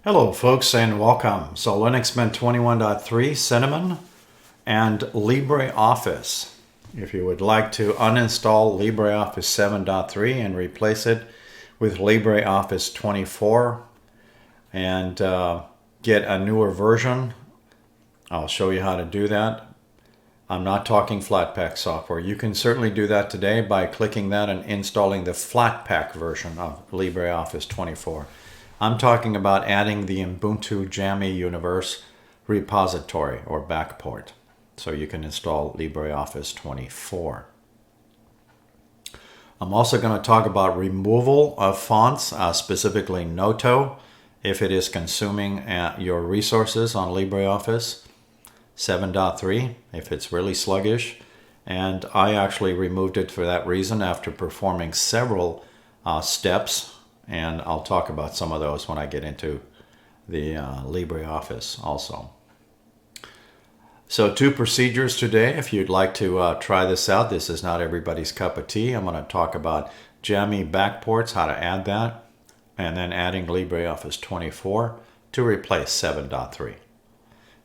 Hello folks and welcome. So Linux Mint 21.3 Cinnamon and LibreOffice. If you would like to uninstall LibreOffice 7.3 and replace it with LibreOffice 24 and get a newer version, I'll show you how to do that. I'm not talking Flatpak software. You can certainly do that today by clicking that and installing the Flatpak version of LibreOffice 24. I'm talking about adding the Ubuntu Jammy Universe repository or backport so you can install LibreOffice 24. I'm also going to talk about removal of fonts, specifically Noto, if it is consuming your resources on LibreOffice 7.3, if it's really sluggish. And I actually removed it for that reason after performing several steps. And I'll talk about some of those when I get into the LibreOffice also. So 2 procedures today. If you'd like to try this out, this is not everybody's cup of tea. I'm going to talk about jammy backports, how to add that, and then adding LibreOffice 24 to replace 7.3.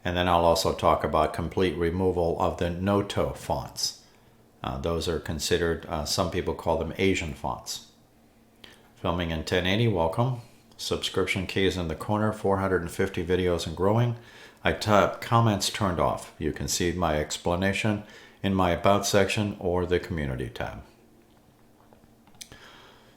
And then I'll also talk about complete removal of the Noto fonts. Those are considered, some people call them Asian fonts. Filming in 1080, welcome. Subscription key is in the corner, 450 videos and growing. I type comments turned off. You can see my explanation in my About section or the Community tab.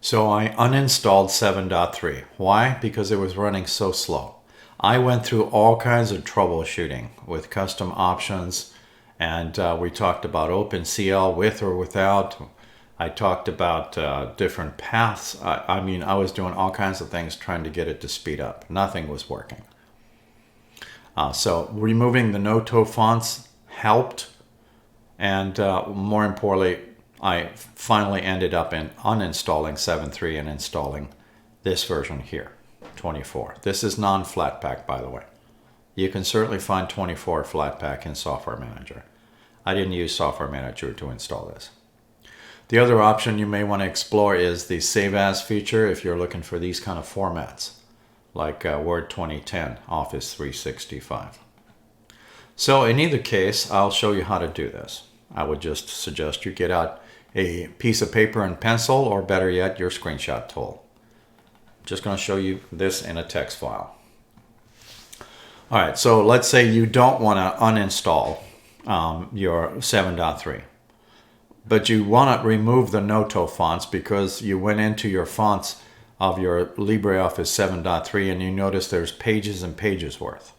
So I uninstalled 7.3. Why? Because it was running so slow. I went through all kinds of troubleshooting with custom options, and we talked about OpenCL with or without. I talked about different paths. I mean, I was doing all kinds of things trying to get it to speed up. Nothing was working. So removing the Noto fonts helped. And more importantly, I finally ended up in uninstalling 7.3 and installing this version here, 24. This is non-Flatpak, by the way. You can certainly find 24 Flatpak in Software Manager. I didn't use Software Manager to install this. The other option you may want to explore is the Save As feature if you're looking for these kind of formats, like Word 2010, Office 365. So in either case, I'll show you how to do this. I would just suggest you get out a piece of paper and pencil, or better yet, your screenshot tool. I'm just going to show you this in a text file. All right, so let's say you don't want to uninstall your 7.3. But you want to remove the Noto fonts because you went into your fonts of your LibreOffice 7.3 and you notice there's pages and pages worth.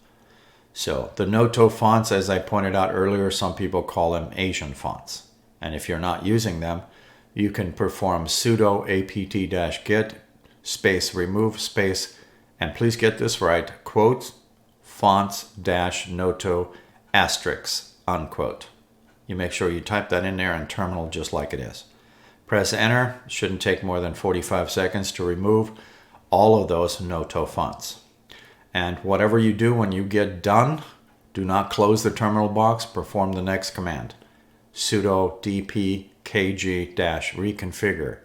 So the Noto fonts, as I pointed out earlier, some people call them Asian fonts. And if you're not using them, you can perform sudo apt-get space remove space, and please get this right, quote, fonts-noto asterisk, unquote. You make sure you type that in there in terminal just like it is. Press enter. It shouldn't take more than 45 seconds to remove all of those Noto fonts. And whatever you do when you get done, do not close the terminal box. Perform the next command. Sudo dp-kg-reconfigure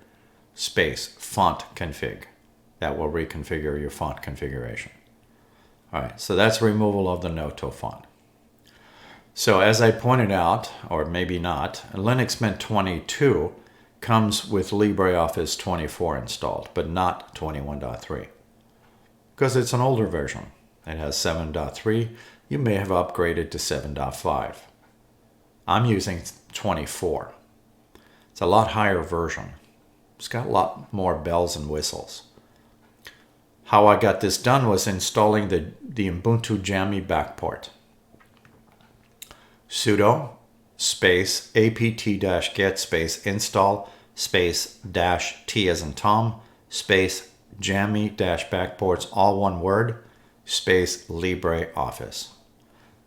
space font config. That will reconfigure your font configuration. All right, so that's removal of the Noto font. So as I pointed out, or maybe not, Linux Mint 22 comes with LibreOffice 24 installed, but not 21.3. Because it's an older version. It has 7.3. You may have upgraded to 7.5. I'm using 24. It's a lot higher version. It's got a lot more bells and whistles. How I got this done was installing the Ubuntu Jammy backport. Sudo space apt-get space install space -t as in Tom space jammy-backports, all one word, space LibreOffice.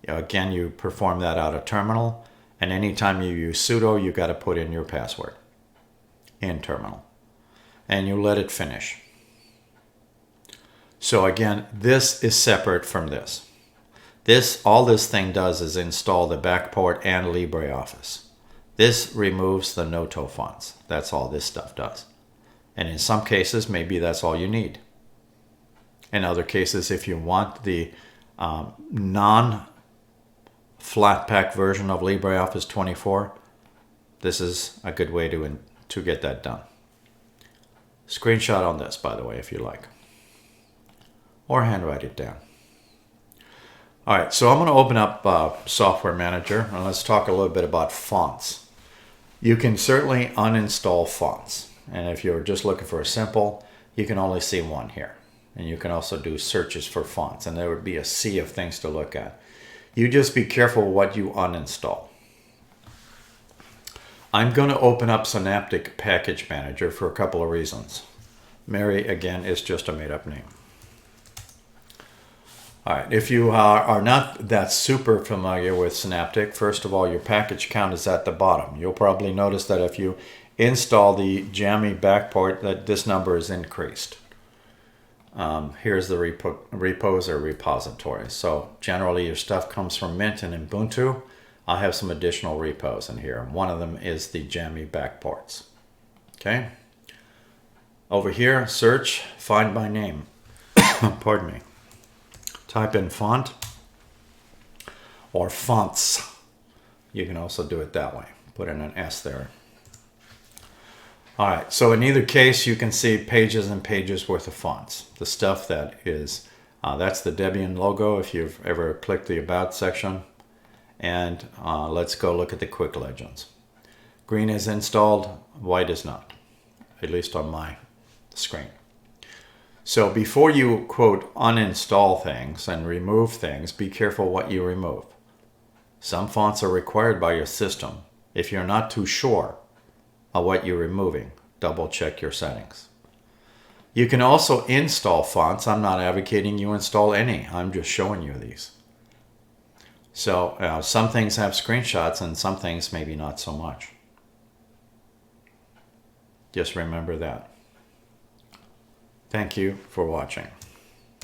Again, you perform that out of terminal, and anytime you use sudo, you got to put in your password in terminal, and you let it finish. So again, this is separate from this. All this thing does is install the backport and LibreOffice. This removes the Noto fonts. That's all this stuff does. And in some cases, maybe that's all you need. In other cases, if you want the non-flat pack version of LibreOffice 24, this is a good way to get that done. Screenshot on this, by the way, if you like. Or handwrite it down. All right, so I'm going to open up Software Manager, and let's talk a little bit about fonts. You can certainly uninstall fonts. And if you're just looking for a simple, you can only see one here. And you can also do searches for fonts, and there would be a sea of things to look at. You just be careful what you uninstall. I'm going to open up Synaptic Package Manager for a couple of reasons. Mary, again, is just a made-up name. All right, if you are not that super familiar with Synaptic, first of all, your package count is at the bottom. You'll probably notice that if you install the jammy backport, that this number is increased. Here's the repos or repository. So generally your stuff comes from Mint and Ubuntu. I have some additional repos in here. One of them is the jammy backports. Okay. Over here, search, find by name. Pardon me. Type in font or fonts. You can also do it that way. Put in an S there. All right, so in either case, you can see pages and pages worth of fonts. The stuff that is, that's the Debian logo if you've ever clicked the About section. And let's go look at the Quick Legends. Green is installed, white is not, at least on my screen. So before you, quote, uninstall things and remove things, be careful what you remove. Some fonts are required by your system. If you're not too sure of what you're removing, double check your settings. You can also install fonts. I'm not advocating you install any. I'm just showing you these. So some things have screenshots and some things maybe not so much. Just remember that. Thank you for watching.